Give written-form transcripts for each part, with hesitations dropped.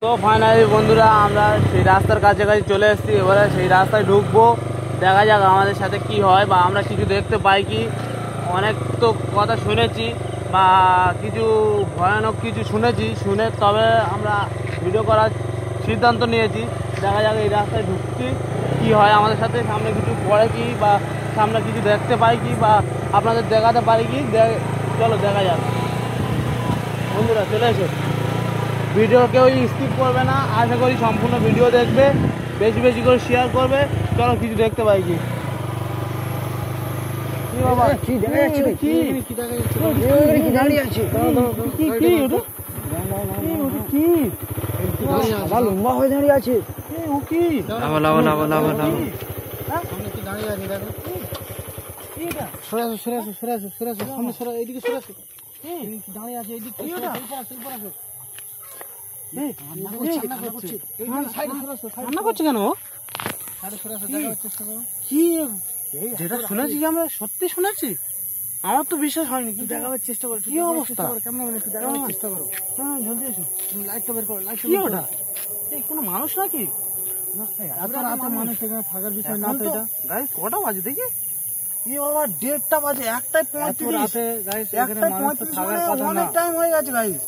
তো ফাইনালি বন্ধুরা আমরা সেই রাস্তার কাছাকাছি চলে এসেছি। এবারে সেই রাস্তায় ঢুকবো, দেখা যাক আমাদের সাথে কি হয় বা আমরা কিছু দেখতে পাই কি। অনেক তো কথা শুনেছি বা কিছু ভয়ানক কিছু শুনে তবে আমরা ভিডিও করার সিদ্ধান্ত নিয়েছি। দেখা যাক এই রাস্তায় ঢুকছি কি হয় আমাদের সাথে, সামনে কিছু পড়ে কি বা সামনে কিছু দেখতে পাই কি বা আপনাদের দেখাতে পারি কি। চলো দেখা যাক বন্ধুরা, চলে এসো। ভিডিও কেউ স্কিপ করবে না, আশা করি সম্পূর্ণ ভিডিও দেখবে, বেশি বেশি করে শেয়ার করবে। চলো কিছু দেখতে পাই কি। বাবা কি দেখা যাচ্ছে, কি দাঁড়িয়ে আছে, লম্বা হয়ে দাঁড়িয়ে আছে। রান্না করছে কেন? কি যেটা শুনেছি আমরা সত্যি শুনেছি, আমার তো বিশ্বাস হয়নি। কি দেখাবার চেষ্টা করো, কি অবস্থা, কেমন একটু দেখাবার চেষ্টা করো। জলদি এসো, লাইটটা বের করো। লাইট কি ওটা? এই কোনো মানুষ নাকি? এত রাতে মানুষ এখানে থাকার বিষয় না তো এটা। গাইস কটা বাজে দেখি? কি বাবা 1:30 বাজে, 1:35 রাতে গাইস, এখানে মানুষ থাকার কথা না। অনেক টাইম হয়ে গেছে গাইস,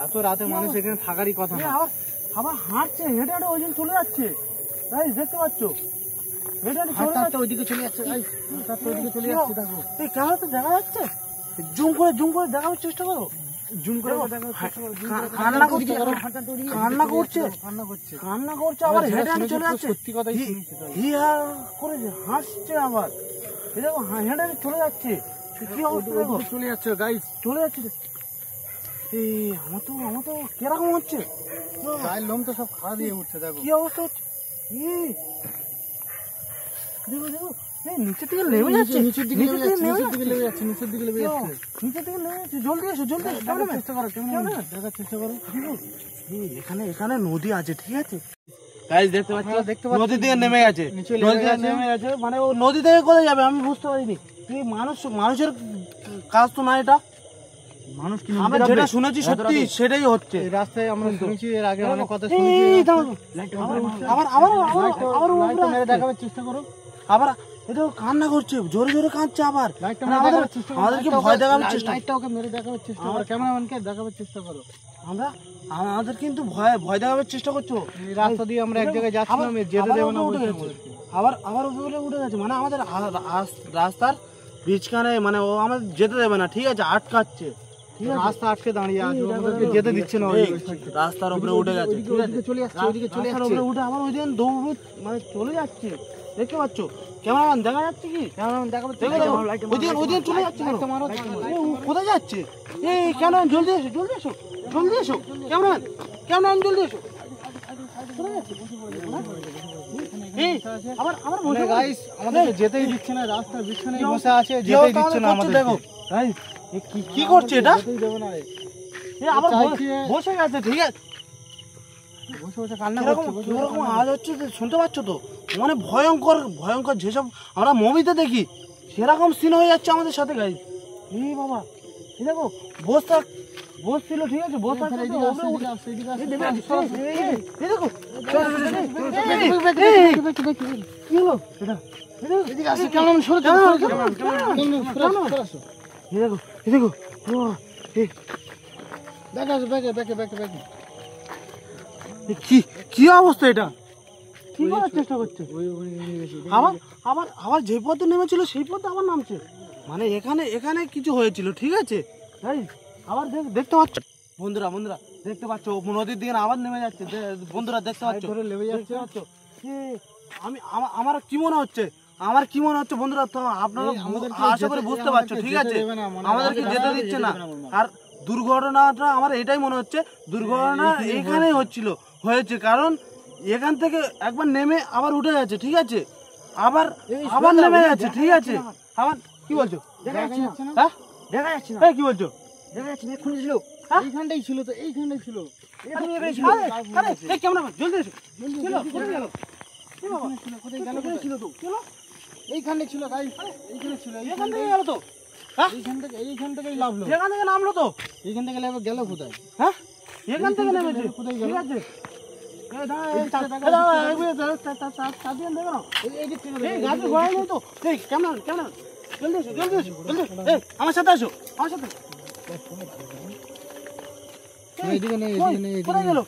এত রাতে মানুষ এখানে থাকারই কথা না। আবার হাঁটছে, হেঁটে হেঁটে ওইদিন চলে যাচ্ছে গাইস, দেখতে পাচ্ছ? ওইদিকে চলে যাচ্ছে গাইস, ওইদিকে চলে যাচ্ছে। দেখো এই ক্যামেরা তো দেখা যাচ্ছে, জুম করে দেখাবার চেষ্টা করো। জুম করে দেখাবার চেষ্টা করো। কান্না করছে, আবার হেঁটে হেঁটে চলে যাচ্ছে। সত্যি কথাই শুনেছি, করেছে, হাসছে আবার। এই দেখো হেঁটে হেঁটে চলে যাচ্ছে। কি অবস্থা দেখো, চলে যাচ্ছে গাইস, চলে যাচ্ছে। এই আমার তো কিরকম হচ্ছে, গায়ের লোম তো সব খাওয়া দিয়ে উঠছে। দেখো কি অবস্থা হচ্ছে। দেখো নিচের দিকে নেমে যাচ্ছে, নিচের দিকে নেমে যাচ্ছে। জলদি এসো, চেষ্টা করো, দেখার চেষ্টা করো। এখানে নদী আছে, ঠিক আছে গাইস, দেখতে পাচ্ছ নদী থেকে নেমে গেছে, মানে ও নদী থেকে কোথায় যাবে আমি বুঝতে পারিনি। মানুষের কাজ তো না এটা। মানুষ কি আমরা যেটা শুনেছি সত্যি সেটাই হচ্ছে। রাস্তায় আমরা শুনেছি, এর আগে অনেক কথা শুনেছি। আবার দেখাবার চেষ্টা করো। আবার এটা কান্না করছে, জোরে জোরে কাঁদছে। আবার আমাদেরকে ভয় দেখাবার চেষ্টা, লাইটটা ওকে মেরে দেখাবার চেষ্টা করো, ক্যামেরাম্যানকে দেখাবার চেষ্টা করো। আমাদের কিন্তু ভয় দেখাবার চেষ্টা করছো। রাস্তা দিয়ে আমরা এক জায়গায় যাচ্ছিলাম, যেতে দেবে না। আবার উপরে উঠে গেছে, মানে আমাদের রাস্তার বীজখানে, মানে ও আমাদের যেতে দেবে না, ঠিক আছে, আটকাচ্ছে। রাস্তা আটকে দাঁড়িয়ে আছে, আমাদেরকে যেতে দিচ্ছে না। রাস্তার উপরে উঠে গেছে, ঠিক আছে, চলে আসছে, ওইদিকে চলে আসছে, উপরে উঠে আবার ওই দিন দৌড়, মানে চলে যাচ্ছে। দেখতে পাচ্ছ ক্যামেরাম্যান, দেখা যাচ্ছে কি? ক্যামেরাম্যান দেখাবো, ওই দিন চলে যাচ্ছে। কোথায় যাচ্ছে? এই ক্যামেরাম্যান জলদি এসো, ক্যামেরাম্যান জলদি এসো। আবার গাইস আমাদেরকে যেতেই দিচ্ছে না, রাস্তার বিছানে বসে আছে, যেতেই দিচ্ছে না আমাদের। দেখো গাইস কি করছে এটা, আবার বসে গেছে, ঠিক আছে, বসে কান্না করছে। এরকম আওয়াজ হচ্ছে, শুনতে পাচ্ছ তো? মানে ভয়ঙ্কর যেসব আমরা মুভিতে দেখি সেরকম সিন হয়ে যাচ্ছে আমাদের সাথে গাইস। এই বাবা এই দেখো বসছিল, ঠিক আছে, কি হলো এটা? কি অবস্থা এটা? কি করার চেষ্টা করছে? আবার যে পথে নেমেছিল সেই পথে আবার নামছে। মানে এখানে কিছু হয়েছিল, ঠিক আছে, আবার দেখতে পাচ্ছ বন্ধুরা দেখতে পাচ্ছ নদীর দিকে আবার নেমে যাচ্ছে। বন্ধুরা দেখতে পাচ্ছ, আমার কি মনে হচ্ছে বন্ধুরা, তো আপনারা আশা করে বুঝতে পারছো, ঠিক আছে, আমাদেরকে যেতে দিচ্ছে না। আর দুর্ঘটনাটা আমার এটাই মনে হচ্ছে, দুর্ঘটনা এইখানেই হয়েছে, কারণ এখান থেকে একবার নেমে আবার উঠে গেছে, ঠিক আছে, আবার নেমে গেছে, ঠিক আছে। আবার কি বলছো? দেখা যাচ্ছে না, কি বলছো? দেখা যাচ্ছে না, এক্ষুনি ছিল, এইখানটাই ছিল, তো এইখানটাই ছিল। ক্যামেরাম্যান জলদি এসো, এইখানে ছিল গাইস, এইখানে ছিল, এইখান থেকে গেল তো। এইখান থেকেই নামলো। এখান থেকে নামলো তো, এইখান থেকে গেল কোথায়? হ্যাঁ, এখান থেকে নেমেছে। কোথায় ঠিক আছে? আমার সাথে আসো, আমার সাথে। কোথায় গেল?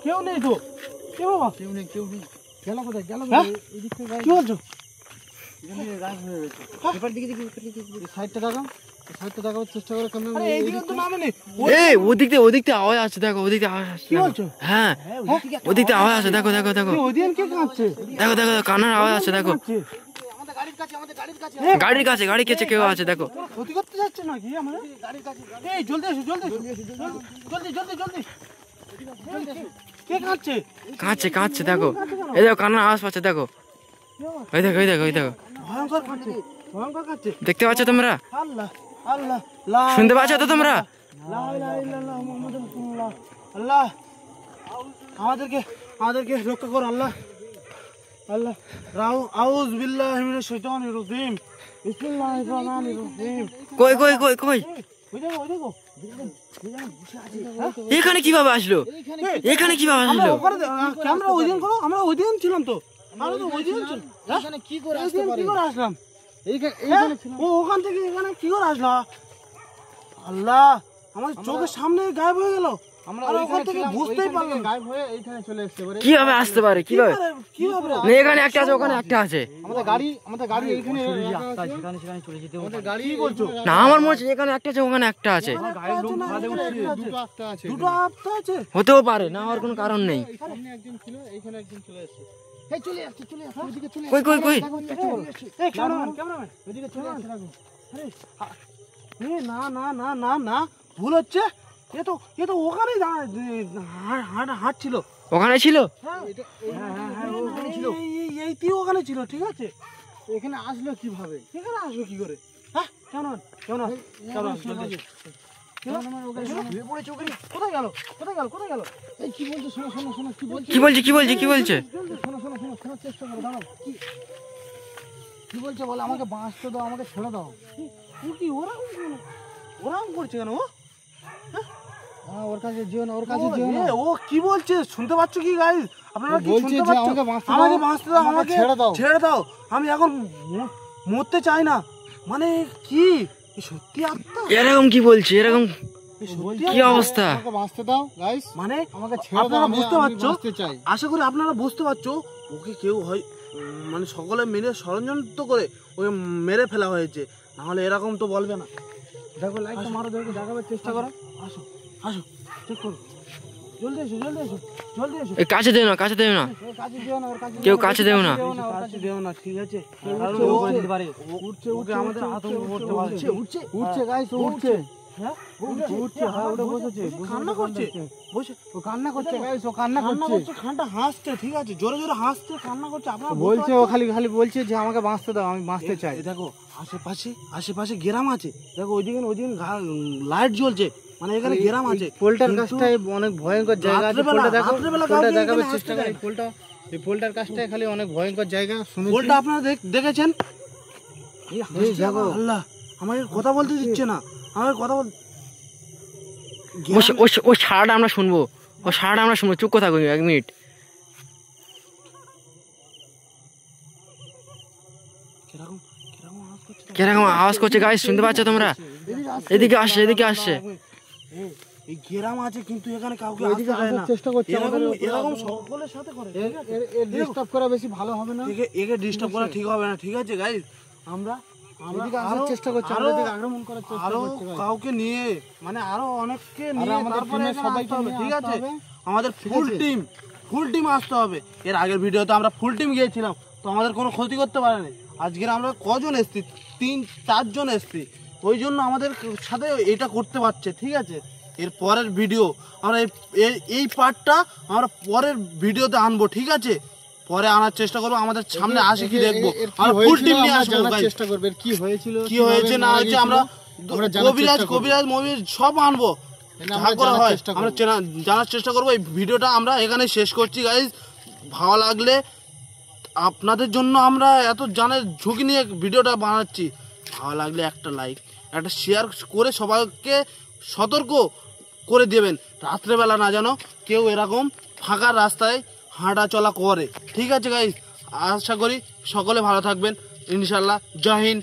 কেউ নেই তো। কেউ বাবা? কেউ নেই, কেউ নেই। গেল কোথায়? গেল কি বলছো? ওদিকতে আওয়াজ আছে, দেখো ওদিকতে আওয়াজ আসছে। হ্যাঁ, ওদিকতে আওয়াজ আছে, দেখো দেখো দেখো দেখো দেখো কান্নার আওয়াজ আছে, দেখো গাড়ির কাছে, গাড়ির কাছে কেউ আছে, দেখো। কাঁদছে কাঁদছে, দেখো এই দেখো কান্নার আওয়াজ পাচ্ছে, দেখো ওই দেখো ওই দেখো ওই দেখো। দেখতে পাচ্ছ তোমরা? শুনতে পাচ্ছ তো তোমরা? আল্লাহ আমাদেরকে আমাদেরকে রক্ষা করো আল্লাহ। আল্লাহ আউযু বিল্লাহি মিনাশ শাইতানির রাজিম। বিসমিল্লাহির রহমানির রহিম। কই কই কই কই? ওই দেখো ওই দেখো। এখানে কিভাবে আসলো? এখানে কিভাবে আসলো? ক্যামেরা ওই দিন করো, আমরা ওই দিন ছিলাম তো। আমরা তো ওই দিন ছিলাম। এখানে কি করে আসতে পারি? কি করে আসলাম? এইখানে ছিলাম। ও ওখান থেকে এখানে কি করে আসলো? আল্লাহ আমাদের চোখের সামনে গায়েব হয়ে গেল। আমরা ওখান থেকে বুঝতেই পারলাম গায়েব হয়ে এইখানে চলে আসতে পারে। কিভাবে আসতে পারে? কিভাবে? না এখানে একটা আছে, ওখানে একটা আছে। আমাদের গাড়ি এইখানে সেখানে চলে যেতে। আমাদের গাড়ি কি বলছো? না আমার মনে হচ্ছে এখানে একটা আছে, ওখানে একটা আছে। দুটো আত্মা আছে। হতেও পারে না, আমার কোনো কারণ নেই। সামনে একজন ছিল, এইখানে একজন চলে আসছে। এই চলে আসছে, চলে আসছে, ওইদিকে চলে আসছে। কই কই কই? এই ক্যামেরাম্যান ওইদিকে চলে আসছে। আরে না না না না না, ভুল হচ্ছে। এ তো ওখানেই হাঁটছিল। ওখানে ছিল? এইটি ওখানে ছিল, ঠিক আছে। এখানে আসলো কিভাবে? এখানে আসলো কি করে? হ্যাঁ কেমন কোথায় গেল? কোথায় গেল? কোথায় গেল? এই কি বলছে? শোনো শোনো শোনো, কি বলছে? কি বলছে? কি বলছে? কি বলছে? শোনো শোনো শোনো, শোনার চেষ্টা করো, দাঁড়াও। কি বলছে বলে? আমাকে বাঁচতে দাও, আমাকে ছেড়ে দাও। কি ওরকম করছে কেন? ওর কাছে যেও না, ওর কাছে যেও না। ও কি বলছে শুনতে পাচ্ছ কি গাইস? আপনারা কি শুনতে পাচ্ছেন? আমাকে বাঁচতে দাও, আমাকে ছেড়ে দাও। আমি এখন মরতে চাই না। মানে কি সত্যি আত্মা? এরকম কি বলছে? এরকম কি অবস্থা? আমাকে বাঁচতে দাও গাইস, মানে আমাকে ছেড়ে দাও। বুঝতে পারছো? আশা করি আপনারা বুঝতে পারছো। ওকে কেউ হয় মানে সকলে মিলে ষড়যন্ত্র করে ওকে মেরে ফেলা হয়েছে, না হলে এরকম তো বলবে না। দেখো লাইটটা মারো, দেখো দেখাবার চেষ্টা করো। আসো আসো, চেক করো। জলদি এসো, জলদি এসো, জলদি এসো। এই কাছে দেও না, কাছে দেও না, কাছে দিও না, ওর কাছে কেউ কাছে দেও না, কাছে দিও না, ঠিক আছে? উঠছে উঠছে, আমাদের আতঙ্ক করতে পারছে। উঠছে গাইস, উঠছে। হ্যাঁ উঠছে, হ্যাঁ ওটা বসেছে, কান্না করছে, বসে ও কান্না করছে গাইস, ও কান্না করছে, খানটা হাসছে, ঠিক আছে, জোরে জোরে হাসছে, কান্না করছে। আপনারা বলছে, ও খালি খালি বলছে যে আমাকে বাঁচতে দাও, আমি বাঁচতে চাই। দেখো আশেপাশে গ্রাম আছে, দেখো ওইদিকে লাইট জ্বলছে, মানে এখানে গ্রাম আছে। পোলটার কাছটায় অনেক ভয়ঙ্কর জায়গা আছে। পোলটা দেখো, পোলটা দেখাবার চেষ্টা করি। পোলটা, এই পোলটার কাছটায় খালি অনেক ভয়ঙ্কর জায়গা। পোলটা আপনারা দেখেছেন? এই দেখো, আল্লাহ আমাকে কথা বলতে দিচ্ছে না, আমাকে কথা বল। ও সারাটা আমরা শুনবো, ও সারাটা আমরা শুনবো, চুপ কথা কই 1 মিনিট। কিরকম আওয়াজ করছে গাইস, শুনতে পাচ্ছ তোমরা? এদিকে আসছে, এদিকে আসছে। এই গ্রাম আছে কিন্তু এখানে কাউকে আসতে দেয় না। চেষ্টা করছে, এরকম সকলের সাথে করে। এর ডিস্টার্ব করা বেশি ভালো হবে না, একে ডিস্টার্ব করা ঠিক হবে না, ঠিক আছে গাইস? আমরা এদিকে আসার চেষ্টা করছি, আমরা এদিকে আক্রমণ করার চেষ্টা করছি, কাউকে নিয়ে, মানে আরো অনেককে নিয়ে, তারপরে সবাইকে হবে, ঠিক আছে? আমাদের ফুল টিম আসতে হবে। এর আগের ভিডিওতে আমরা ফুল টিম গিয়েছিলাম, তো আমাদের কোনো ক্ষতি করতে পারেনি। আজকের আমরা কজন এসছি? 3-4 জন এসছি, ওই জন্য আমাদের সাথে এটা করতে পারছে, ঠিক আছে? এর পরের ভিডিও আমরা এই পার্টটা আমরা পরের ভিডিওতে আনবো, ঠিক আছে? পরে আনার চেষ্টা করবো, আমাদের সামনে আসে কি দেখবো, আমরা ফুল টিম নিয়ে আসবো, চেষ্টা করবে কি হয়েছিল, কি হয়েছে না হয়েছে, আমরা কবিরাজ মুভি সব আনবো, আমরা জানার চেষ্টা করবো। এই ভিডিওটা আমরা এখানে শেষ করছি গাইজ। ভালো লাগলে, আপনাদের জন্য আমরা এত জানের ঝুঁকি নিয়ে ভিডিওটা বানাচ্ছি, ভালো লাগলে একটা লাইক একটা শেয়ার করে সবাইকে সতর্ক করে দেবেন, রাত্রেবেলা না যেন কেউ এরকম ফাঁকা রাস্তায় হাঁটা চলা করে। ঠিক আছে গাইস, আশা করি সকলে ভালো থাকবেন ইনশাল্লাহ। জয় হিন্দ।